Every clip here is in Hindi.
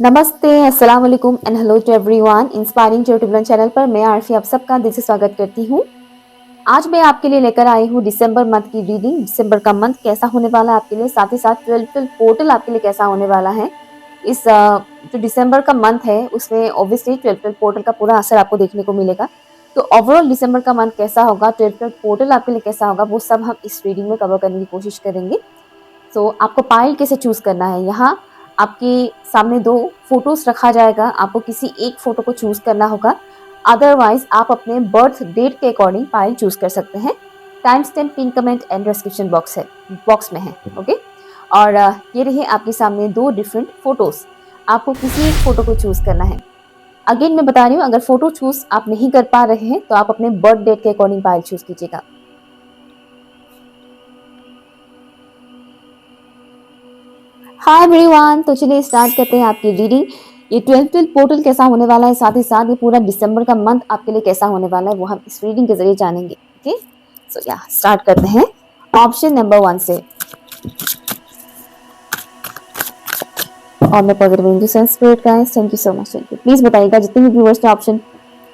नमस्ते, अस्सलाम वालेकुम and hello to everyone. Inspiring tutorial channel पर मैं आरफी आप सबका दिल से स्वागत करती हूँ। आज मैं आपके लिए लेकर आई हूँ दिसंबर मंथ की रीडिंग। दिसंबर का मंथ कैसा होने वाला है आपके लिए, साथ ही साथ 12 पोर्टल आपके लिए कैसा होने वाला है। इस जो दिसंबर का मंथ है उसमें ऑब्वियसली 12 पोर्टल का पूरा असर आपको देखने को मिलेगा। तो ओवरऑल दिसंबर का मंथ कैसा होगा, 12 पोर्टल आपके लिए कैसा होगा, वो सब हम इस रीडिंग में कवर करने की कोशिश करेंगे। सो आपको पाइल कैसे चूज करना है, यहाँ आपके सामने दो फोटोज रखा जाएगा, आपको किसी एक फोटो को चूज करना होगा। अदरवाइज आप अपने बर्थ डेट के अकॉर्डिंग पाइल चूज कर सकते हैं। Time stamp pin comment and description box में है। ओके, और ये रहे आपके सामने दो डिफरेंट फोटोज, आपको किसी एक फोटो को चूज करना है। अगेन मैं बता रही हूँ, अगर फोटो चूज आप नहीं कर पा रहे हैं तो आप अपने बर्थ डेट के अकॉर्डिंग पाइल चूज कीजिएगा। हाय एवरीवन, तो चलिए स्टार्ट करते हैं आपकी रीडिंग। ये 12 पोर्टल कैसा होने वाला है, साथ ही साथ ये पूरा दिसंबर का मंथ आपके लिए कैसा होने वाला है, वो हम इस रीडिंग के जरिए जानेंगे। ओके, सो या स्टार्ट करते हैं ऑप्शन नंबर 1 से। और मैं positive energy sense spirit guys, thank you so much. Thank you. Please बताइएगा जितने भी व्यूअर्स ने ऑप्शन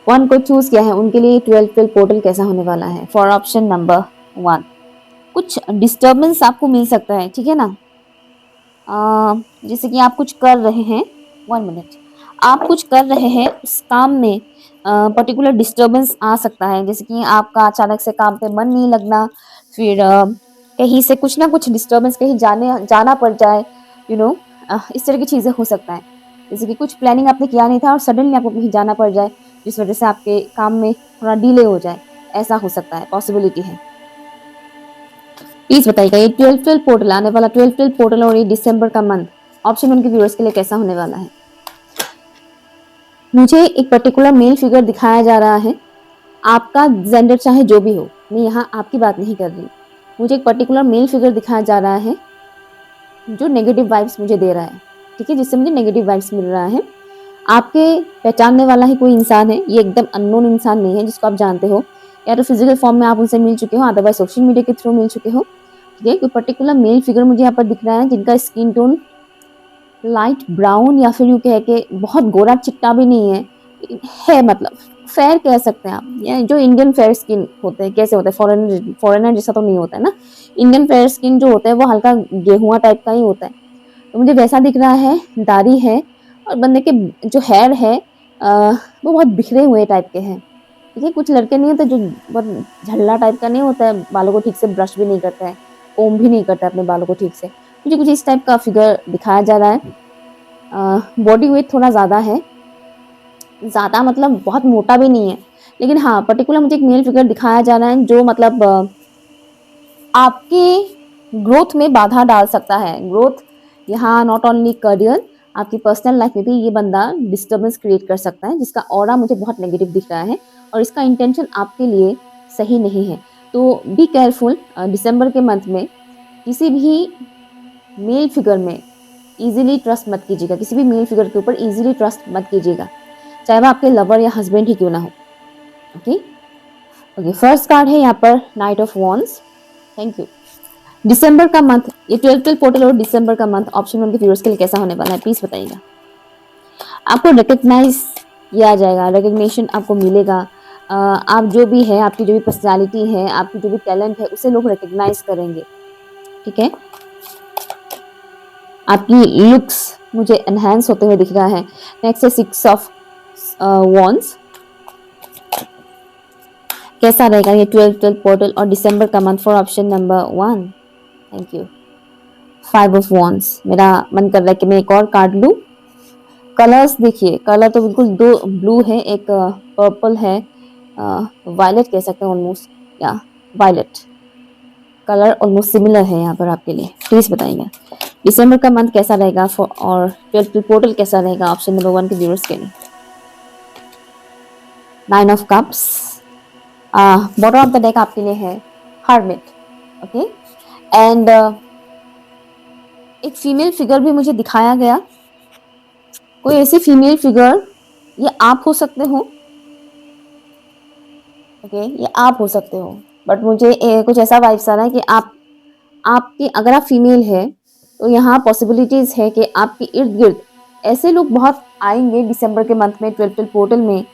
1 को चूज किया है उनके लिए 12 पोर्टल कैसा होने वाला है। फॉर ऑप्शन नंबर 1 कुछ डिस्टर्बेंस आपको मिल सकता है, ठीक है ना। जैसे कि आप कुछ कर रहे हैं, 1 मिनट, आप कुछ कर रहे हैं उस काम में पर्टिकुलर डिस्टर्बेंस आ सकता है। जैसे कि आपका अचानक से काम पे मन नहीं लगना, फिर कहीं से कुछ ना कुछ डिस्टर्बेंस, कहीं जाना पड़ जाए, यू नो इस तरह की चीजें हो सकता है। जैसे कि कुछ प्लानिंग आपने किया नहीं था और सडनली आपको कहीं जाना पड़ जाए, जिस वजह से आपके काम में थोड़ा डिले हो जाए, ऐसा हो सकता है, पॉसिबिलिटी है। प्लीज बताइएगा ये 12 पोर्टल आने वाला 12 पोर्टल और ये दिसंबर का मंथ ऑप्शन 1 के व्यूअर्स के लिए कैसा होने वाला है। मुझे एक पर्टिकुलर मेल फिगर दिखाया जा रहा है। आपका जेंडर चाहे जो भी हो, मैं यहाँ आपकी बात नहीं कर रही। मुझे एक पर्टिकुलर मेल फिगर दिखाया जा रहा है जो नेगेटिव वाइब्स मुझे दे रहा है, ठीक है, जिससे मुझे नेगेटिव वाइब्स मिल रहा है। आपके पहचानने वाला ही कोई इंसान है, ये एकदम अननोन इंसान नहीं है जिसको आप जानते हो, या तो फिजिकल फॉर्म में आप उनसे मिल चुके हो, अदरवाइज सोशल मीडिया के थ्रू मिल चुके हो। ठीक है, कोई पर्टिकुलर मेल फिगर मुझे यहाँ पर दिख रहा है जिनका स्किन टोन लाइट ब्राउन या फिर यूं कह के बहुत गोरा चिट्टा भी नहीं है, मतलब फेयर कह सकते हैं आप, या जो इंडियन फेयर स्किन होते हैं, कैसे होते हैं, फॉरेनर जैसा तो नहीं होता है ना। इंडियन फेयर स्किन जो होता है वो हल्का गेहुआ टाइप का ही होता है, तो मुझे वैसा दिख रहा है। दाढ़ी है और बंदे के जो हेयर है वो बहुत बिखरे हुए टाइप के हैं। ठीक है, कुछ लड़के नहीं होते जो बहुत झल्ला टाइप का नहीं होता है, बालों को ठीक से ब्रश भी नहीं करता है, कोम भी नहीं करता है अपने बालों को ठीक से। मुझे कुछ इस टाइप का फिगर दिखाया जा रहा है। बॉडी वेट थोड़ा ज्यादा है, ज्यादा मतलब बहुत मोटा भी नहीं है, लेकिन हाँ पर्टिकुलर मुझे एक मेल फिगर दिखाया जा रहा है जो मतलब आपके ग्रोथ में बाधा डाल सकता है। ग्रोथ यहाँ नॉट ओनली करियर, आपकी पर्सनल लाइफ में भी ये बंदा डिस्टर्बेंस क्रिएट कर सकता है, जिसका ऑरा मुझे बहुत नेगेटिव दिख रहा है और इसका इंटेंशन आपके लिए सही नहीं है। तो बी केयरफुल, दिसंबर के मंथ में किसी भी मेल फिगर में इजीली ट्रस्ट मत कीजिएगा, किसी भी मेल फिगर के ऊपर इजीली ट्रस्ट मत कीजिएगा, चाहे वो आपके लवर या हस्बैंड ही क्यों ना हो। ओके ओके, फर्स्ट कार्ड है यहाँ पर knight of wands. Thank you. दिसंबर का मंथ, ये 12 पोर्टल और दिसंबर का मंथ ऑप्शन 1 के व्यूअर्स के लिए कैसा होने वाला है, प्लीज बताइएगा। आपको रिकग्नाइज किया जाएगा, रिकग्निशन आपको मिलेगा। आप जो भी है, आपकी जो भी पर्सनालिटी है, आपकी जो भी टैलेंट है, उसे लोग रिकग्नाइज करेंगे। ठीक है, आपकी लुक्स मुझे एनहांस होते हुए दिख रहा है। नेक्स्ट है 6 ऑफ वॉन्ड्स। कैसा रहेगा ये 12 पोर्टल और दिसंबर का month for option number 1। Thank you. 5 of wands. मेरा मन कर रहा है कि मैं एक और कार्ड लूं। कलर्स देखिए, कलर तो बिल्कुल दो ब्लू है, एक पर्पल है, वायलेट कह सकते हैं ऑलमोस्ट, या वायलेट कलर ऑलमोस्ट सिमिलर है यहाँ पर आपके लिए। प्लीज बताइएगा दिसंबर का मंथ कैसा रहेगा फॉर, और 12 पोर्टल कैसा रहेगा ऑप्शन नंबर 1 के व्यूअर्स के लिए। 9 of cups. Bottom of the deck आपके लिए है हर्मिट। ओके, एंड एक फीमेल फिगर भी मुझे दिखाया गया, कोई ऐसी फीमेल फिगर, ये आप हो सकते हो। ओके, ये आप हो सकते हो, बट मुझे कुछ ऐसा वाइब्स आ रहा है कि आपकी, अगर आप फीमेल है तो यहाँ पॉसिबिलिटीज है कि आपके इर्द गिर्द ऐसे लोग बहुत आएंगे दिसंबर के मंथ में 12 पोर्टल में,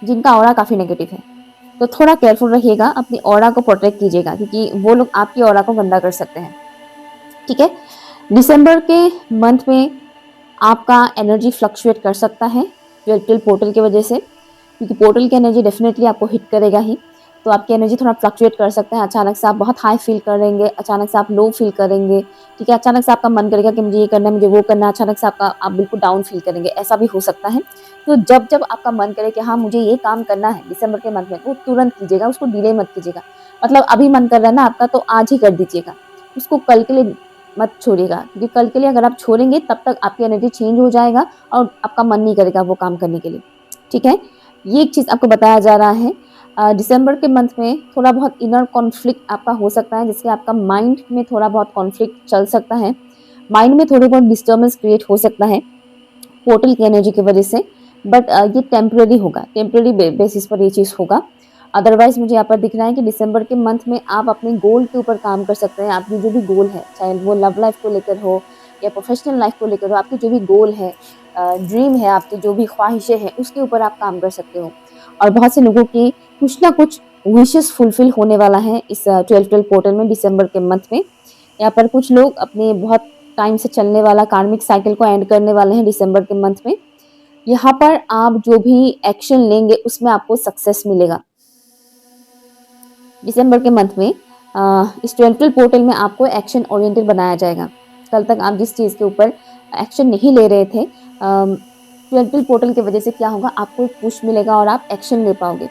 जिनका ऑरा काफ़ी नेगेटिव है। तो थोड़ा केयरफुल रहिएगा, अपनी ऑरा को प्रोटेक्ट कीजिएगा, क्योंकि वो लोग आपकी ऑरा को गंदा कर सकते हैं। ठीक है, दिसंबर के मंथ में आपका एनर्जी फ्लक्चुएट कर सकता है 12 पोर्टल की वजह से, क्योंकि पोर्टल की एनर्जी डेफिनेटली आपको हिट करेगा ही। तो आपकी एनर्जी थोड़ा फ्लक्चुएट कर सकता है। अचानक से आप बहुत हाई फील करेंगे, अचानक से आप लो फील करेंगे। ठीक है, अचानक से आपका मन करेगा कि मुझे ये करना है, मुझे वो करना है, अचानक से आप बिल्कुल डाउन फील करेंगे, ऐसा भी हो सकता है। तो जब जब आपका मन करे कि हाँ मुझे ये काम करना है दिसंबर के मंथ में, वो तुरंत कीजिएगा, उसको डिले मत कीजिएगा। मतलब अभी मन कर रहा है ना आपका, तो आज ही कर दीजिएगा, उसको कल के लिए मत छोड़िएगा, क्योंकि कल के लिए अगर आप छोड़ेंगे तब तक आपकी एनर्जी चेंज हो जाएगा और आपका मन नहीं करेगा वो काम करने के लिए। ठीक है, ये एक चीज़ आपको बताया जा रहा है। दिसंबर के मंथ में थोड़ा बहुत इनर कॉन्फ्लिक्ट आपका हो सकता है, जिससे आपका माइंड में थोड़ा बहुत कॉन्फ्लिक्ट चल सकता है, माइंड में थोड़ी बहुत डिस्टर्बेंस क्रिएट हो सकता है पोर्टल की एनर्जी की वजह से। बट ये टेम्परेरी होगा, टेम्परेरी बेसिस पर ये चीज़ होगा। अदरवाइज मुझे यहाँ पर दिख रहा है कि दिसंबर के मंथ में आप अपने गोल के ऊपर काम कर सकते हैं। आपकी जो भी गोल है, चाहे वो लव लाइफ को लेकर हो या प्रोफेशनल लाइफ को लेकर हो, आपकी जो भी गोल है, ड्रीम है, आपकी जो भी ख्वाहिशें हैं, उसके ऊपर आप काम कर सकते हो। और बहुत से लोगों की कुछ ना कुछ विशेस फुलफिल होने वाला है इस 12 पोर्टल में दिसंबर के मंथ में। यहाँ पर कुछ लोग अपने बहुत टाइम से चलने वाला कार्मिक साइकिल को एंड करने वाले हैं दिसंबर के मंथ में। यहाँ पर आप जो भी एक्शन लेंगे उसमें आपको सक्सेस मिलेगा। दिसंबर के मंथ में इस 12 पोर्टल में आपको एक्शन ओरिएंटेड बनाया जाएगा। कल तक आप जिस चीज़ के ऊपर एक्शन नहीं ले रहे थे, 12 पोर्टल की वजह से क्या होगा, आपको एक पुश मिलेगा और आप एक्शन ले पाओगे।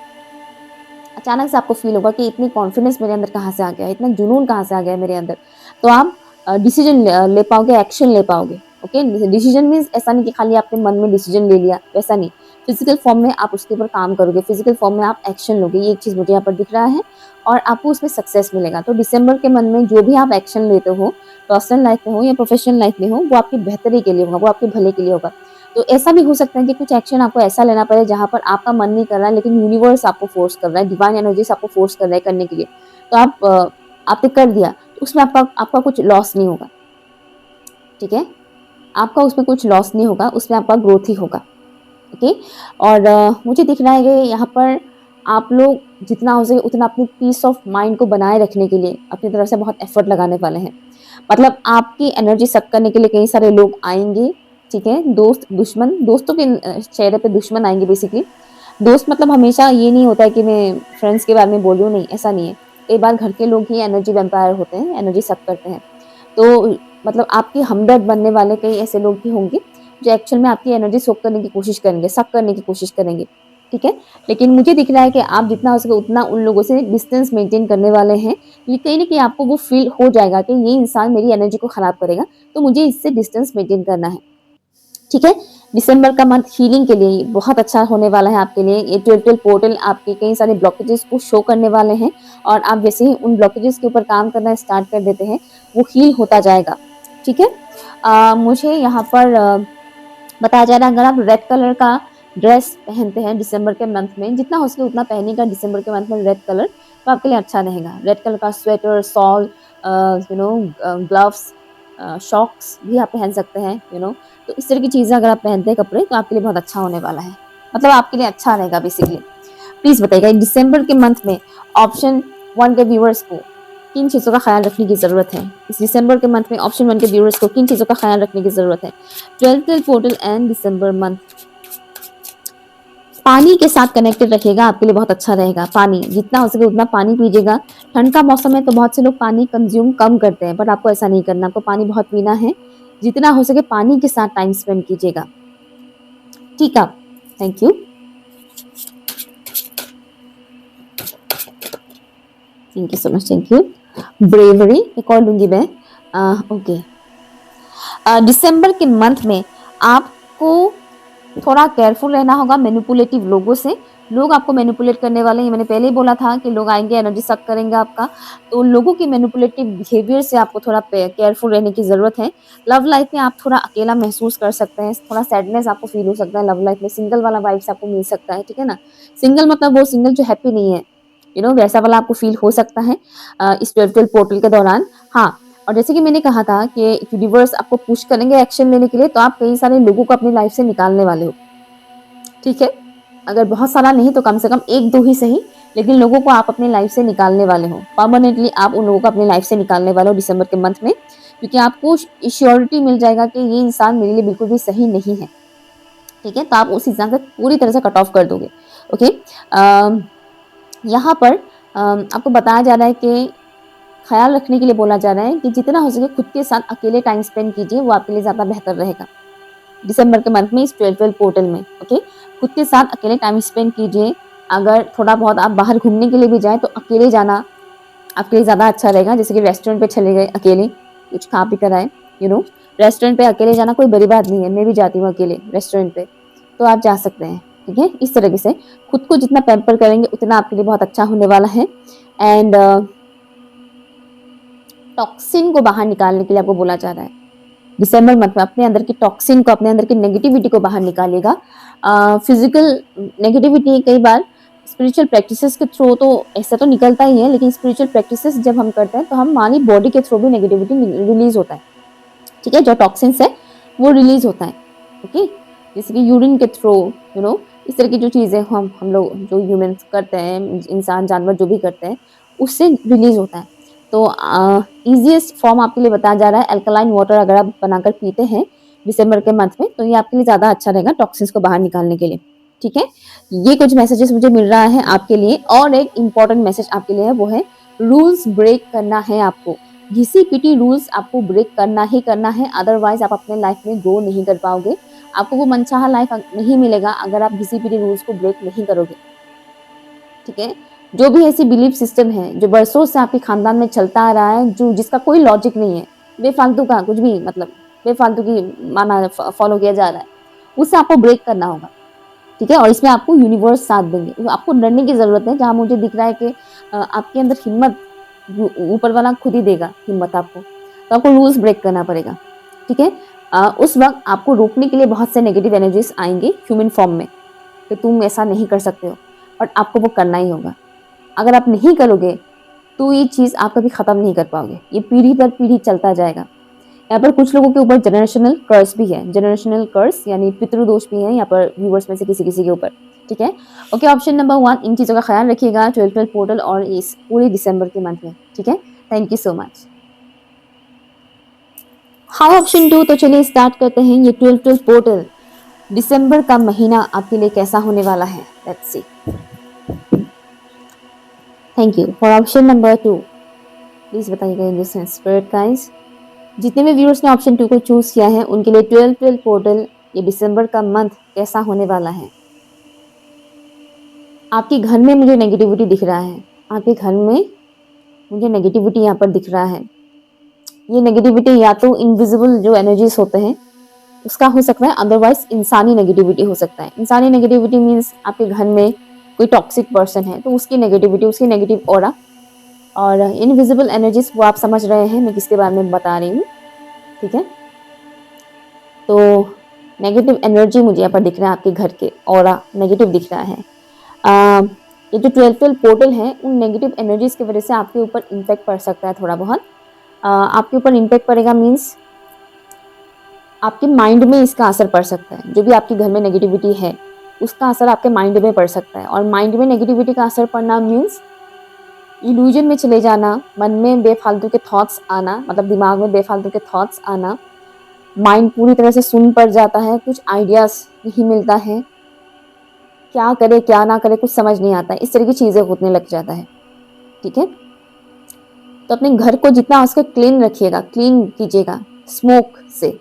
अचानक से आपको फील होगा कि इतनी कॉन्फिडेंस मेरे अंदर कहाँ से आ गया, इतना जुनून कहाँ से आ गया मेरे अंदर। तो आप डिसीजन ले पाओगे, एक्शन ले पाओगे। ओके, डिसीजन मीन्स ऐसा नहीं कि खाली आपने मन में डिसीजन ले लिया, वैसा नहीं। फिजिकल फॉर्म में आप उसके ऊपर काम करोगे, फिजिकल फॉर्म में आप एक्शन लोगे। ये एक चीज़ मुझे यहाँ पर दिख रहा है और आपको उसमें सक्सेस मिलेगा। तो दिसंबर के मन में जो भी आप एक्शन लेते हो, पर्सनल लाइफ में हो या प्रोफेशनल लाइफ में हो, वो आपकी बेहतरी के लिए होगा, वो आपके भले के लिए होगा। तो ऐसा भी हो सकता है कि कुछ एक्शन आपको ऐसा लेना पड़े जहाँ पर आपका मन नहीं कर रहा है, लेकिन यूनिवर्स आपको फोर्स कर रहा है, डिवाइन एनर्जीज आपको फोर्स कर रहा है करने के लिए। तो आपने कर दिया, तो उसमें आपका कुछ लॉस नहीं होगा। ठीक है, आपका उसमें कुछ लॉस नहीं होगा, उसमें आपका ग्रोथ ही होगा। ओके, और मुझे दिख रहा है कि यहाँ पर आप लोग जितना हो सके उतना अपनी पीस ऑफ माइंड को बनाए रखने के लिए अपनी तरफ से बहुत एफर्ट लगाने वाले हैं। मतलब आपकी एनर्जी सक करने के लिए कई सारे लोग आएंगे। ठीक है, दोस्त दुश्मन, दोस्तों के चेहरे पे दुश्मन आएंगे बेसिकली। दोस्त मतलब हमेशा ये नहीं होता है कि मैं फ्रेंड्स के बारे में बोल रही हूँ, नहीं, ऐसा नहीं है। कई बार घर के लोग ही एनर्जी वैम्पायर होते हैं, एनर्जी सक करते हैं। तो मतलब आपके हमदर्द बनने वाले कई ऐसे लोग भी होंगे जो एक्चुअल में आपकी एनर्जी सोक करने की कोशिश करेंगे, सक करने की कोशिश करेंगे। ठीक है, लेकिन मुझे दिख रहा है कि आप जितना हो सके उतना उन लोगों से डिस्टेंस मेंटेन करने वाले हैं, क्योंकि कहीं ना कहीं आपको वो फील हो जाएगा कि ये इंसान मेरी एनर्जी को खराब करेगा, तो मुझे इससे डिस्टेंस मेंटेन करना है। ठीक है, दिसंबर का मंथ हीलिंग के लिए बहुत अच्छा होने वाला है आपके लिए। ये 12 पोर्टल आपके कई सारे ब्लॉकेजेस को शो करने वाले हैं, और आप जैसे ही उन ब्लॉकेजेस के ऊपर काम करना स्टार्ट कर देते हैं, वो हील होता जाएगा। ठीक है, मुझे यहाँ पर बताया जा रहा है, अगर आप रेड कलर का ड्रेस पहनते हैं दिसंबर के मंथ में, जितना हो सके उतना पहनेगा दिसंबर के मंथ में रेड कलर, तो आपके लिए अच्छा रहेगा। रेड कलर का स्वेटर, शॉल, ग्लव्स, शॉक्स भी आप पहन सकते हैं। तो इस तरह की चीज़ें अगर आप पहनते हैं कपड़े, तो आपके लिए बहुत अच्छा होने वाला है, मतलब आपके लिए अच्छा रहेगा बेसिकली। प्लीज़ बताइएगा दिसंबर के मंथ में ऑप्शन 1 के व्यूअर्स को किन चीज़ों का ख्याल रखने की ज़रूरत है। इस दिसंबर के मंथ में ऑप्शन 1 के व्यूअर्स को किन चीज़ों का ख्याल रखने की ज़रूरत है। 12 पोर्टल एंड दिसंबर मंथ। पानी के साथ कनेक्टेड रखिएगा, आपके लिए बहुत अच्छा रहेगा। पानी जितना हो सके उतना पानी पीजिएगा। ठंड का मौसम है तो बहुत से लोग पानी कंज्यूम कम करते हैं, बट आपको ऐसा नहीं करना, आपको पानी बहुत पीना है। जितना हो सके पानी के साथ टाइम स्पेंड कीजिएगा। ठीक है, thank you, thank you so much, thank you. Bravery एक और लूंगी मैं। ओके, दिसंबर के मंथ में आपको थोड़ा केयरफुल रहना होगा मैनिपुलेटिव लोगों से। लोग आपको मैनिपुलेट करने वाले हैं, मैंने पहले ही बोला था कि लोग आएंगे, एनर्जी सक करेंगे आपका। तो लोगों की मैनिपुलेटिव बिहेवियर से आपको थोड़ा केयरफुल रहने की ज़रूरत है। लव लाइफ में आप थोड़ा अकेला महसूस कर सकते हैं, थोड़ा सैडनेस आपको फील हो सकता है लव लाइफ में, सिंगल वाला वाइब्स आपको मिल सकता है। ठीक है ना, सिंगल मतलब वो सिंगल जो हैप्पी नहीं है, वैसा वाला आपको फील हो सकता है इस 12 पोर्टल के दौरान। हाँ, और जैसे कि मैंने कहा था कि यूनिवर्स आपको पुश करेंगे एक्शन लेने के लिए, तो आप कई सारे लोगों को अपनी लाइफ से निकालने वाले हो, ठीक है। अगर बहुत सारा नहीं तो कम से कम 1-2 ही सही, लेकिन लोगों को आप अपनी लाइफ से निकालने वाले हो। परमानेंटली आप उन लोगों को अपनी लाइफ से निकालने वाले हो दिसंबर के मंथ में, क्योंकि आपको श्योरिटी मिल जाएगा कि ये इंसान मेरे लिए बिल्कुल भी सही नहीं है, ठीक है। तो आप उस इंसान से पूरी तरह से कट ऑफ कर दोगे, ओके। यहाँ पर आपको बताया जा रहा है कि ख्याल रखने के लिए बोला जा रहा है कि जितना हो सके खुद के साथ अकेले टाइम स्पेंड कीजिए, वो आपके लिए ज़्यादा बेहतर रहेगा दिसंबर के मंथ में इस 12 पोर्टल में, ओके। खुद के साथ अकेले टाइम स्पेंड कीजिए। अगर थोड़ा बहुत आप बाहर घूमने के लिए भी जाएँ तो अकेले जाना आपके लिए ज़्यादा अच्छा रहेगा। जैसे कि रेस्टोरेंट पे चले गए अकेले, कुछ खा पी कर आए, रेस्टोरेंट पे अकेले जाना कोई बड़ी बात नहीं है, मैं भी जाती हूँ अकेले रेस्टोरेंट पे, तो आप जा सकते हैं, ठीक है। इस तरीके से खुद को जितना पैम्पर करेंगे उतना आपके लिए बहुत अच्छा होने वाला है। एंड टॉक्सिन को बाहर निकालने के लिए आपको बोला जा रहा है दिसंबर मंथ में, अपने अंदर की टॉक्सिन को, अपने अंदर की नेगेटिविटी को बाहर निकालेगा। फिजिकल नेगेटिविटी कई बार स्पिरिचुअल प्रैक्टिसेस के थ्रू तो ऐसा तो निकलता ही है, लेकिन स्पिरिचुअल प्रैक्टिसेस जब हम करते हैं तो हमारी बॉडी के थ्रू भी नेगेटिविटी रिलीज होता है, ठीक है। जो टॉक्सिन्स है वो रिलीज होता है, ओके। जैसे कि यूरिन के थ्रू, इस तरह की जो चीज़ें हम लोग जो ह्यूमंस करते हैं, इंसान जानवर जो भी करते हैं, उससे रिलीज होता है। तो ईजीएस्ट फॉर्म आपके लिए बताया जा रहा है अल्कलाइन वाटर अगर आप बनाकर पीते हैं दिसंबर के मंथ में, तो ये आपके लिए ज़्यादा अच्छा रहेगा टॉक्सिन्स को बाहर निकालने के लिए, ठीक है। ये कुछ मैसेजेस मुझे मिल रहा है आपके लिए। और एक इम्पॉर्टेंट मैसेज आपके लिए है, वो है रूल्स ब्रेक करना है आपको। घिसी पिटी रूल्स आपको ब्रेक करना ही करना है, अदरवाइज आप अपने लाइफ में ग्रो नहीं कर पाओगे। आपको वो मनचाहा लाइफ नहीं मिलेगा अगर आप घिसी पिटी रूल्स को ब्रेक नहीं करोगे, ठीक है। जो भी ऐसी बिलीफ सिस्टम है जो बरसों से आपके खानदान में चलता आ रहा है, जो जिसका कोई लॉजिक नहीं है, बेफालतू का कुछ भी, मतलब बेफालतू की माना फॉलो किया जा रहा है, उससे आपको ब्रेक करना होगा, ठीक है। और इसमें आपको यूनिवर्स साथ देंगे। आपको डरने की जरूरत है, जहाँ मुझे दिख रहा है कि आपके अंदर हिम्मत ऊपर वाला खुद ही देगा हिम्मत आपको, तो आपको रूल्स ब्रेक करना पड़ेगा, ठीक है। उस वक्त आपको रोकने के लिए बहुत से नेगेटिव एनर्जीज आएंगे ह्यूमन फॉर्म में कि तुम ऐसा नहीं कर सकते हो, बट आपको वो करना ही होगा। अगर आप नहीं करोगे तो ये चीज़ आप कभी ख़त्म नहीं कर पाओगे, ये पीढ़ी दर पीढ़ी चलता जाएगा। यहाँ पर कुछ लोगों के ऊपर जनरेशनल कर्स भी है, जनरेशनल कर्स यानी पितृदोष भी है यहाँ पर व्यूवर्स में से किसी किसी के ऊपर, ठीक है। ओके, ऑप्शन नंबर 1, इन चीज़ों का ख्याल रखिएगा 12 पोर्टल और इस पूरे दिसंबर के मंथ में, ठीक है। Thank you so much. हाँ, ऑप्शन 2, तो चलिए स्टार्ट करते हैं। ये 12 पोर्टल दिसंबर का महीना आपके लिए कैसा होने वाला है, let's see. Thank you for option number 2। Please बताइएगा इन दिस स्पिरिट गाइस, जितने भी व्यूअर्स ने ऑप्शन 2 को चूज किया है उनके लिए 12 पोर्टल ये दिसंबर का मंथ कैसा होने वाला है। आपके घर में मुझे नेगेटिविटी दिख रहा है, आपके घर में मुझे नेगेटिविटी यहाँ पर दिख रहा है। ये नेगेटिविटी या तो इनविजिबल जो एनर्जीज होते हैं उसका हो सकता है, अदरवाइज इंसानी नेगेटिविटी हो सकता है। इंसानी नेगेटिविटी मीन्स आपके घर में कोई टॉक्सिक पर्सन है तो उसकी नेगेटिविटी, उसकी नेगेटिव ऑरा। और इनविजिबल एनर्जीज वो आप समझ रहे हैं मैं किसके बारे में बता रही हूँ, ठीक है। तो नेगेटिव एनर्जी मुझे यहाँ पर दिख रहा है, आपके घर के ऑरा नेगेटिव दिख रहा है। ये जो 12 पोर्टल है उन नेगेटिव एनर्जीज की वजह से आपके ऊपर इम्पैक्ट पड़ सकता है थोड़ा बहुत। आपके ऊपर इम्पैक्ट पड़ेगा मीन्स आपके माइंड में इसका असर पड़ सकता है। जो भी आपके घर में नेगेटिविटी है उसका असर आपके माइंड में पड़ सकता है। और माइंड में नेगेटिविटी का असर पड़ना मीन्स इल्यूजन में चले जाना, मन में बेफालतू के थॉट्स आना, मतलब दिमाग में बेफालतू के थॉट्स आना, माइंड पूरी तरह से सुन पड़ जाता है, कुछ आइडियाज नहीं मिलता है, क्या करे क्या ना करे कुछ समझ नहीं आता है, इस तरह की चीज़ें होने लग जाता है, ठीक है। तो अपने घर को जितना उसको क्लीन रखिएगा, क्लीन कीजिएगा स्मोक से,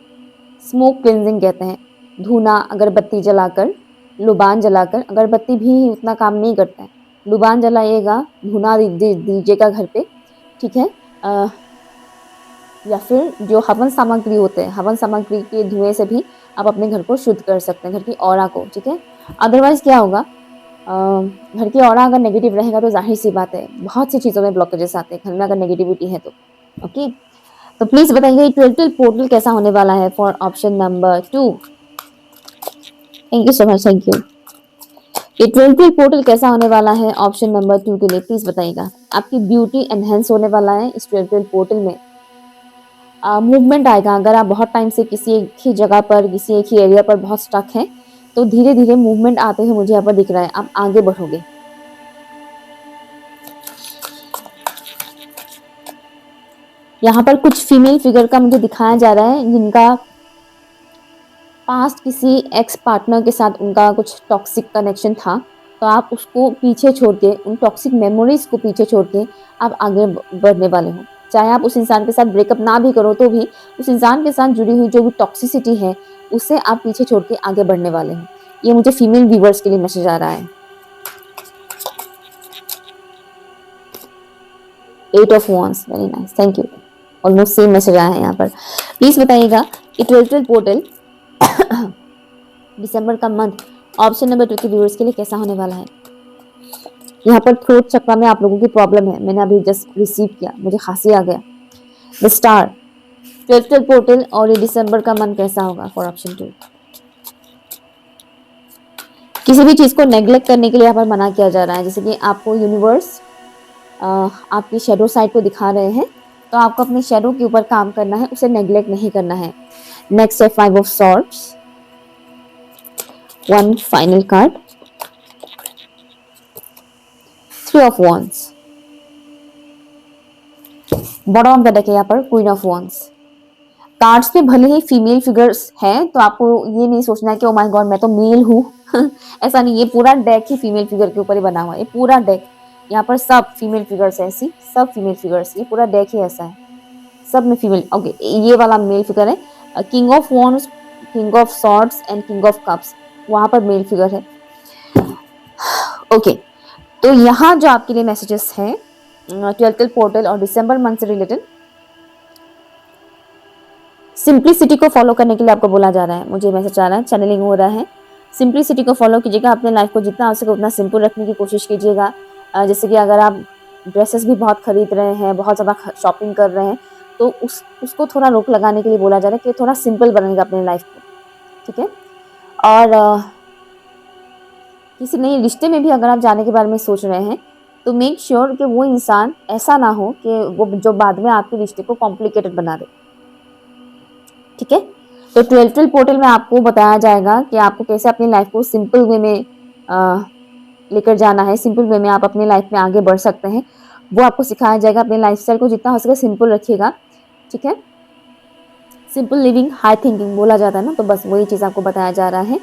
स्मोक क्लिनजिंग कहते हैं। धूना, अगरबत्ती जलाकर, लुबान जलाकर, अगरबत्ती भी उतना काम नहीं करता है, लुबान जलाइएगा, धूना दीजिएगा घर पे, ठीक है। या फिर जो हवन सामग्री होते हैं, हवन सामग्री के धुएं से भी आप अपने घर को शुद्ध कर सकते हैं, घर की ऑरा को, ठीक है। अदरवाइज क्या होगा, घर की ऑरा अगर नेगेटिव रहेगा तो जाहिर सी बात है बहुत सी चीज़ों में ब्लॉकेजेस आते हैं, घर में अगर नेगेटिविटी है तो, ओके। तो प्लीज बताइए 12 पोर्टल कैसा होने वाला है for option number 2। Thank you so much, thank you. ये 12 पोर्टल कैसा होने वाला है ऑप्शन नंबर 2 के लिए, प्लीज बताइएगा। आपकी ब्यूटी एनहेंस होने वाला है इस 12 पोर्टल में। मूवमेंट आएगा। अगर आप बहुत टाइम से किसी एक ही जगह पर, किसी एक ही एरिया पर बहुत स्टक हैं, तो धीरे धीरे मूवमेंट आते हुए मुझे यहाँ पर दिख रहा है, आप आगे बढ़ोगे। यहाँ पर कुछ फीमेल फिगर का मुझे दिखाया जा रहा है जिनका पास्ट किसी एक्स पार्टनर के साथ उनका कुछ टॉक्सिक कनेक्शन था, तो आप उसको पीछे छोड़ के, उन टॉक्सिक मेमोरीज को पीछे छोड़ के आप आगे बढ़ने वाले हो। चाहे आप उस इंसान के साथ ब्रेकअप ना भी करो तो भी उस इंसान के साथ जुड़ी हुई जो भी टॉक्सिसिटी है उसे आप पीछे छोड़ के आगे बढ़ने वाले हो। ये मुझे फीमेल व्यूवर्स के लिए मैसेज आ रहा है। 8 of wands, very nice, thank you. Almost same message आया है यहाँ पर। प्लीज बताइएगा कि 12 पोर्टल दिसंबर का मंथ ऑप्शन नंबर 2 के व्यूअर्स के लिए कैसा होने वाला है। यहाँ पर थ्रोट चक्र में आप लोगों की प्रॉब्लम है, मैंने अभी जस्ट रिसीव किया, मुझे खांसी आ गया। द स्टार, 12 पोर्टल और ये दिसंबर का मंथ कैसा होगा फॉर ऑप्शन 2। किसी भी चीज को नेग्लेक्ट करने के लिए यहाँ पर मना किया जा रहा है, जैसे कि आपको यूनिवर्स आपकी शेडो साइड को दिखा रहे हैं, तो आपको अपने शेडो के ऊपर काम करना है, उसे नेग्लेक्ट नहीं करना है। नेक्स्ट है 5 of swords, one final card, 3 of wands, bottom of the deck है यहाँ पर क्वीन ऑफ wands। कार्ड्स में भले ही फीमेल फिगर्स हैं, तो आपको ये नहीं सोचना है कि ओ माय गॉड मैं तो मेल हूँ ऐसा नहीं, ये पूरा डेक ही फीमेल फिगर के ऊपर ही बना हुआ है, ये पूरा डेक, यहाँ पर सब फीमेल फिगर्स ऐसी, सब फीमेल फिगर्स, ये पूरा डेक ही ऐसा है, सब में फीमेल। ओके, ये वाला मेल फिगर है, king of wands, king of swords and king of cups, वहां पर मेल फिगर है। ओके, तो यहाँ जो आपके लिए मैसेजेस हैं 12 पोर्टल और दिसंबर मंथ से रिलेटेड, सिंप्लिसिटी को फॉलो करने के लिए आपको बोला जा रहा है, मुझे मैसेज आ रहा है, चैनलिंग हो रहा है। सिंप्लिसिटी को फॉलो कीजिएगा, अपने लाइफ को जितना हो सके उतना सिंपल रखने की कोशिश कीजिएगा। जैसे कि अगर आप ड्रेसेस भी बहुत खरीद रहे हैं, बहुत ज़्यादा शॉपिंग कर रहे हैं, तो उसको थोड़ा रोक लगाने के लिए बोला जा रहा है कि थोड़ा सिंपल बनेगा अपने लाइफ को, ठीक है। और किसी नए रिश्ते में भी अगर आप जाने के बारे में सोच रहे हैं, तो मेक श्योर कि वो इंसान ऐसा ना हो कि वो जो बाद में आपके रिश्ते को कॉम्प्लिकेटेड बना दे, ठीक है। तो 12 पोर्टल में आपको बताया जाएगा कि आपको कैसे अपनी लाइफ को सिंपल वे में लेकर जाना है, सिंपल वे में आप अपनी लाइफ में आगे बढ़ सकते हैं, वो आपको सिखाया जाएगा। अपने लाइफस्टाइल को जितना हो सके सिंपल रखिएगा, ठीक है। सिंपल लिविंग हाई थिंकिंग बोला जाता है ना, तो बस वही चीज़ आपको बताया जा रहा है।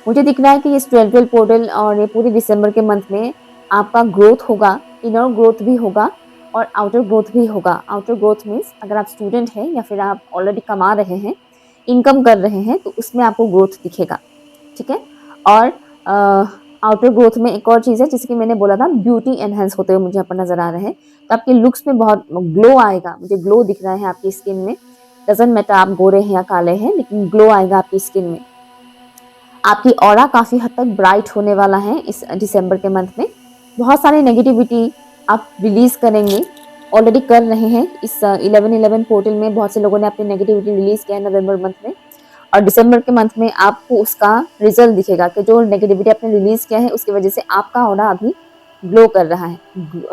मुझे दिख रहा है कि इस 12 पोर्टल और ये पूरे दिसंबर के मंथ में आपका ग्रोथ होगा, इनर ग्रोथ भी होगा और आउटर ग्रोथ भी होगा। आउटर ग्रोथ मीन्स अगर आप स्टूडेंट हैं या फिर आप ऑलरेडी कमा रहे हैं, इनकम कर रहे हैं, तो उसमें आपको ग्रोथ दिखेगा, ठीक है। और आउटर ग्रोथ में एक और चीज़ है, जैसे कि मैंने बोला था, ब्यूटी एनहेंस होते हुए मुझे यहाँ पर नजर आ रहे हैं, तो आपके लुक्स में बहुत ग्लो आएगा, मुझे ग्लो दिख रहा है आपकी स्किन में। डजंट मैटर आप गोरे हैं या काले हैं, लेकिन ग्लो आएगा आपकी स्किन में। आपकी ऑरा काफ़ी हद तक ब्राइट होने वाला है इस दिसंबर के मंथ में। बहुत सारी नेगेटिविटी आप रिलीज़ करेंगे, ऑलरेडी कर रहे हैं। इस 11-11 पोर्टल में बहुत से लोगों ने अपनी नेगेटिविटी रिलीज़ किया है नवंबर मंथ में, और दिसंबर के मंथ में आपको उसका रिजल्ट दिखेगा कि जो नेगेटिविटी आपने रिलीज़ किया है उसकी वजह से आपका ऑरा अभी ग्लो कर रहा है,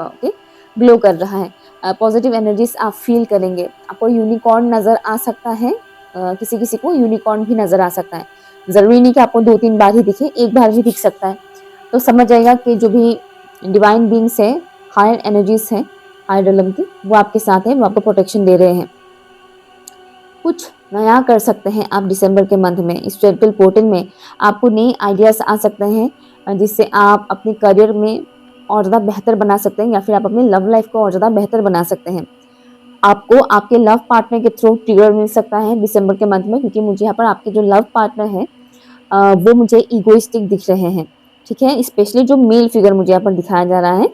ओके, ग्लो कर रहा है। पॉजिटिव एनर्जीज आप फील करेंगे। आपको यूनिकॉर्न नज़र आ सकता है, किसी किसी को यूनिकॉर्न भी नज़र आ सकता है, ज़रूरी नहीं कि आपको 2-3 बार ही दिखे, एक बार भी दिख सकता है। तो समझ जाएगा कि जो भी डिवाइन बीइंग्स है, हायर एनर्जीज हैं, हायर रिलम की, वो आपके साथ है, वो आपको प्रोटेक्शन दे रहे हैं। कुछ नया कर सकते हैं आप दिसंबर के मंथ में। इस 12 पोर्टल में आपको नए आइडियाज़ आ सकते हैं, जिससे आप अपने करियर में और ज़्यादा बेहतर बना सकते हैं, या फिर आप अपनी लव लाइफ को और ज़्यादा बेहतर बना सकते हैं। आपको आपके लव पार्टनर के थ्रू ट्रिगर मिल सकता है दिसंबर के मंथ में, क्योंकि मुझे यहाँ पर आपके जो लव पार्टनर है वो मुझे ईगोइस्टिक दिख रहे हैं, ठीक है। स्पेशली जो मेल फिगर मुझे यहाँ पर दिखाया जा रहा है,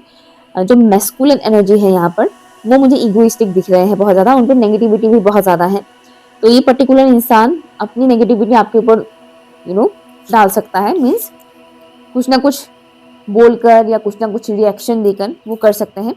जो मैस्कुलिन एनर्जी है यहाँ पर, वो मुझे ईगोइस्टिक दिख रहे हैं बहुत ज़्यादा, उन पर नेगेटिविटी भी बहुत ज़्यादा है। तो ये पर्टिकुलर इंसान अपनी नेगेटिविटी आपके ऊपर डाल सकता है, मीन्स कुछ ना कुछ बोलकर या कुछ ना कुछ रिएक्शन देकर वो कर सकते हैं।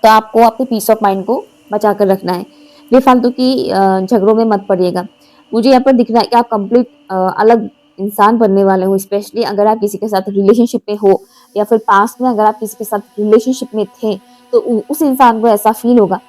तो आपको अपने पीस ऑफ माइंड को बचा कर रखना है, बेफालतू की झगड़ों में मत पड़िएगा। मुझे यहाँ पर दिख रहा है कि आप कंप्लीट अलग इंसान बनने वाले हो, स्पेशली अगर आप किसी के साथ रिलेशनशिप में हो, या फिर पास्ट में अगर आप किसी के साथ रिलेशनशिप में थे, तो उस इंसान को ऐसा फील होगा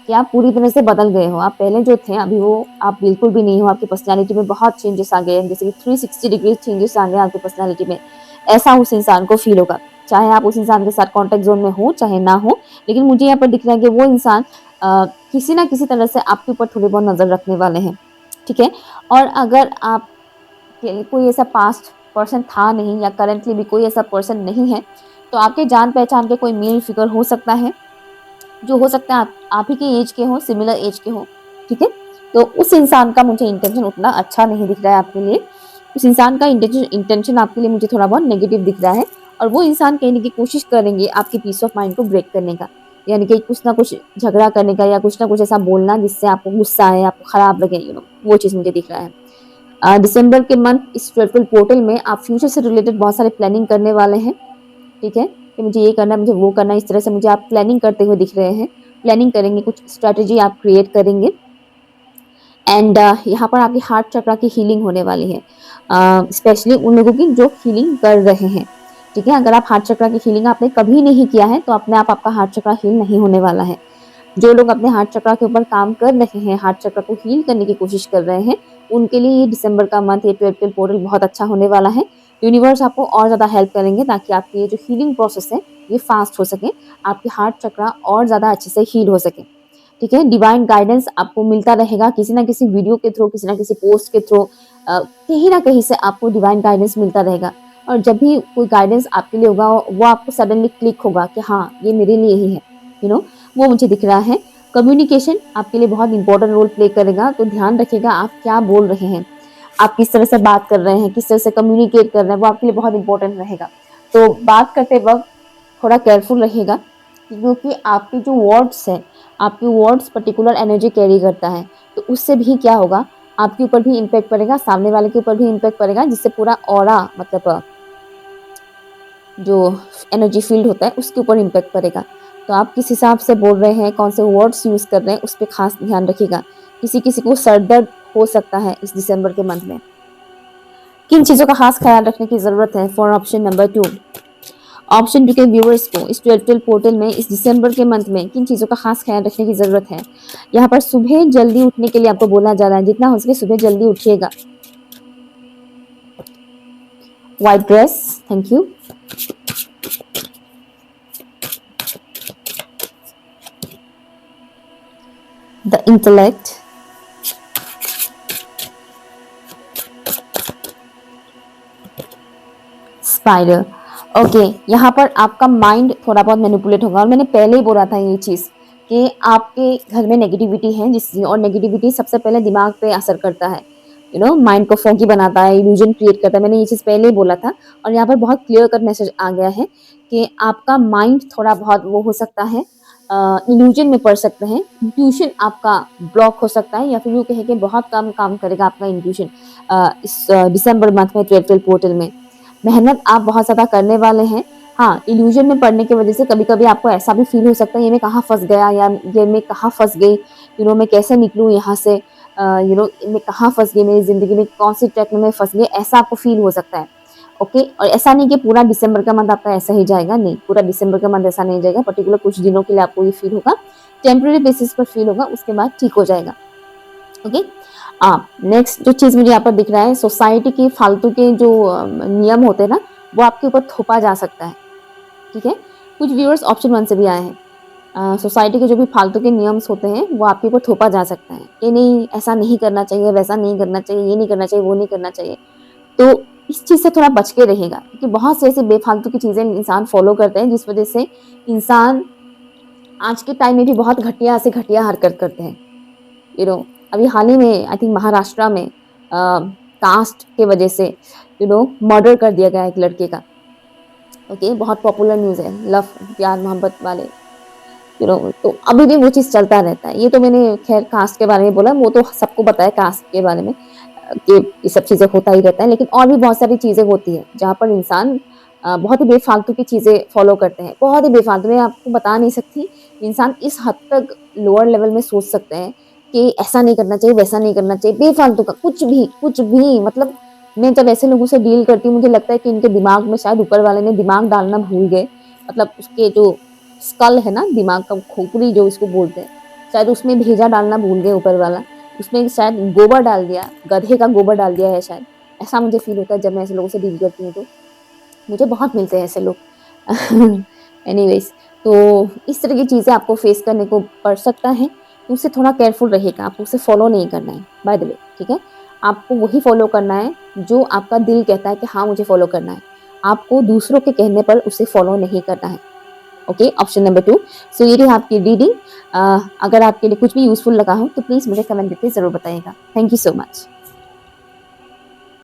कि आप पूरी तरह से बदल गए हो। आप पहले जो थे अभी वो आप बिल्कुल भी नहीं हो। आपकी पर्सनैलिटी में बहुत चेंजेस आ गए हैं, जैसे कि 360 डिग्री चेंजेस आ गए हैं आपकी पर्सनैलिटी में। ऐसा उस इंसान को फील होगा, चाहे आप उस इंसान के साथ कॉन्टेक्ट जोन में हो चाहे ना हो। लेकिन मुझे यहाँ पर दिख रहा है कि वो इंसान किसी ना किसी तरह से आपके ऊपर थोड़ी बहुत नजर रखने वाले हैं, ठीक है। और अगर आप कोई ऐसा पास्ट पर्सन था नहीं या करंटली भी कोई ऐसा पर्सन नहीं है, तो आपके जान पहचान के कोई मेल फिगर हो सकता है, जो हो सकता है आप ही के एज के हो, सिमिलर एज के हो, ठीक है। तो उस इंसान का मुझे इंटेंशन उतना अच्छा नहीं दिख रहा है आपके लिए। उस इंसान का इंटेंशन आपके लिए मुझे थोड़ा बहुत नेगेटिव दिख रहा है। और वो इंसान कहने की कोशिश करेंगे आपकी पीस ऑफ माइंड को ब्रेक करने का, यानी कि कुछ ना कुछ झगड़ा करने का या कुछ ना कुछ ऐसा बोलना जिससे आपको गुस्सा आए, आपको खराब लगे, वो चीज़ मुझे दिख रहा है। दिसंबर के मंथ इस ट्वेल्थ पोर्टल में आप फ्यूचर से रिलेटेड बहुत सारे प्लानिंग करने वाले हैं, ठीक है, कि मुझे ये करना है, मुझे वो करना है। इस तरह से मुझे आप प्लानिंग करते हुए दिख रहे हैं। प्लानिंग करेंगे, कुछ स्ट्रेटेजी आप क्रिएट करेंगे। एंड यहाँ पर आपकी हार्ट चक्रा की हीलिंग होने वाली है, स्पेशली उन लोगों की जो हीलिंग कर रहे हैं, ठीक है। अगर आप हार्ट चक्रा की हीलिंग आपने कभी नहीं किया है तो अपने आप आपका हार्ट चक्रा हील नहीं होने वाला है। जो लोग अपने हार्ट चक्रा के ऊपर काम कर रहे हैं, हार्ट चक्रा को हील करने की कोशिश कर रहे हैं, उनके लिए ये दिसंबर का मंथ, ये 12 पोर्टल बहुत अच्छा होने वाला है। यूनिवर्स आपको और ज़्यादा हेल्प करेंगे ताकि आपकी ये जो हीलिंग प्रोसेस है ये फास्ट हो सके, आपकी हार्ट चक्रा और ज़्यादा अच्छे से हील हो सके, ठीक है। डिवाइन गाइडेंस आपको मिलता रहेगा किसी ना किसी वीडियो के थ्रू, किसी ना किसी पोस्ट के थ्रू, कहीं ना कहीं से आपको डिवाइन गाइडेंस मिलता रहेगा। और जब भी कोई गाइडेंस आपके लिए होगा वो आपको सडनली क्लिक होगा कि हाँ ये मेरे लिए ही है, वो मुझे दिख रहा है। कम्युनिकेशन आपके लिए बहुत इंपॉर्टेंट रोल प्ले करेगा, तो ध्यान रखिएगा आप क्या बोल रहे हैं, आप किस तरह से बात कर रहे हैं, किस तरह से कम्युनिकेट कर रहे हैं, वो आपके लिए बहुत इंपॉर्टेंट रहेगा। तो बात करते वक्त थोड़ा केयरफुल रहिएगा, क्योंकि आपके जो वर्ड्स है, आपके वर्ड्स पर्टिकुलर एनर्जी कैरी करता है। तो उससे भी क्या होगा, आपके ऊपर भी इम्पैक्ट पड़ेगा, सामने वाले के ऊपर भी इम्पैक्ट पड़ेगा, जिससे पूरा ऑरा मतलब जो एनर्जी फील्ड होता है उसके ऊपर इम्पैक्ट पड़ेगा। तो आप किस हिसाब से बोल रहे हैं, कौन से वर्ड्स यूज़ कर रहे हैं, उस पर खास ध्यान रखिएगा। किसी किसी को सर दर्द हो सकता है इस दिसंबर के मंथ में। किन चीज़ों का खास ख्याल रखने की ज़रूरत है फॉर ऑप्शन नंबर 2। ऑप्शन 2 के व्यूअर्स को इस 12 पोर्टल में इस दिसंबर के मंथ में किन चीज़ों का खास ख्याल रखने की ज़रूरत है। यहाँ पर सुबह जल्दी उठने के लिए आपको बोला जा रहा है, जितना हो सके सुबह जल्दी उठिएगा। White dress, thank you. The intellect, spider. Okay, यहाँ पर आपका माइंड थोड़ा बहुत मैनिपुलेट होगा। और मैंने पहले ही बोला था ये चीज़ कि आपके घर में नेगेटिविटी है, और नेगेटिविटी सबसे पहले दिमाग पे असर करता है, माइंड को फोकी बनाता है, इल्यूजन क्रिएट करता है। मैंने ये चीज़ पहले ही बोला था। और यहाँ पर बहुत क्लियर कट मैसेज आ गया है कि आपका माइंड थोड़ा बहुत वो हो सकता है, इल्यूजन में पड़ सकते हैं, इंट्यूशन आपका ब्लॉक हो सकता है, या फिर यूँ कहें कि बहुत कम काम करेगा आपका इंट्यूशन इस दिसंबर मंथ में 12 पोर्टल में। मेहनत आप बहुत ज़्यादा करने वाले हैं। हाँ, इल्यूजन में पड़ने की वजह से कभी-कभी आपको ऐसा भी फील हो सकता है, ये मैं कहाँ फँस गया, या ये मैं कहाँ फँस गई, मैं कैसे निकलूँ यहाँ से, मैं कहाँ फँस गई, मेरी ज़िंदगी में कौन-सी ट्रैक में मैं फँस गई, ऐसा आपको फील हो सकता है। ओके, और ऐसा नहीं कि पूरा दिसंबर का मंथ आपका ऐसा ही जाएगा, नहीं, पूरा दिसंबर का मंथ ऐसा नहीं जाएगा। पर्टिकुलर कुछ दिनों के लिए आपको ये फील होगा, टेम्परेरी बेसिस पर फील होगा, उसके बाद ठीक हो जाएगा। ओके, नेक्स्ट जो चीज़ मुझे यहाँ पर दिख रहा है, सोसाइटी के फालतू के जो नियम होते हैं ना, वो आपके ऊपर थोपा जा सकता है, ठीक है। कुछ व्यूअर्स ऑप्शन 1 से भी आए हैं। सोसाइटी के जो भी फालतू के नियम्स होते हैं वो आपके ऊपर थोपा जा सकता है कि नहीं ऐसा नहीं करना चाहिए, वैसा नहीं करना चाहिए, ये नहीं करना चाहिए, वो नहीं करना चाहिए। तो इस चीज़ से थोड़ा बच के रहेगा, क्योंकि बहुत से ऐसी बेफालतू की चीज़ें इंसान फॉलो करते हैं, जिस वजह से इंसान आज के टाइम में भी बहुत घटिया से घटिया हरकत करते हैं। अभी हाल ही में आई थिंक महाराष्ट्र में कास्ट के वजह से मर्डर कर दिया गया एक लड़के का। ओके, बहुत पॉपुलर न्यूज़ है, लव प्यार मोहब्बत वाले, तो अभी भी वो चीज़ चलता रहता है। ये तो मैंने खैर कास्ट के बारे में बोला, वो तो सबको पता है कास्ट के बारे में कि ये सब चीज़ें होता ही रहता है। लेकिन और भी बहुत सारी चीज़ें होती हैं जहाँ पर इंसान बहुत ही बेफालतू की चीज़ें फॉलो करते हैं, बहुत ही बेफालतू। मैं आपको बता नहीं सकती, इंसान इस हद तक लोअर लेवल में सोच सकते हैं कि ऐसा नहीं करना चाहिए, वैसा नहीं करना चाहिए, बेफालतू का कुछ भी। मतलब मैं जब ऐसे लोगों से डील करती हूँ, मुझे लगता है कि इनके दिमाग में शायद ऊपर वाले ने दिमाग डालना भूल गए। मतलब उसके जो स्कल है ना, दिमाग का खोपड़ी जो इसको बोलते हैं, शायद उसमें भेजा डालना भूल गए ऊपर वाला, उसमें शायद गोबर डाल दिया, गधे का गोबर डाल दिया है शायद। ऐसा मुझे फ़ील होता है जब मैं ऐसे लोगों से डील करती हूँ तो। मुझे बहुत मिलते हैं ऐसे लोग। एनीवेज़, तो इस तरह की चीज़ें आपको फेस करने को पड़ सकता है, तो उससे थोड़ा केयरफुल रहिएगा, आपको उसे फॉलो नहीं करना है बाय द वे, ठीक है? आपको वही फॉलो करना है जो आपका दिल कहता है कि हाँ, मुझे फॉलो करना है। आपको दूसरों के कहने पर उसे फॉलो नहीं करना है। Okay, option number 2। सो ये रही आपकी रीडिंग। अगर आपके लिए कुछ भी यूज़फुल लगा हो तो प्लीज़ मुझे कमेंट करके ज़रूर बताइएगा। Thank you so much.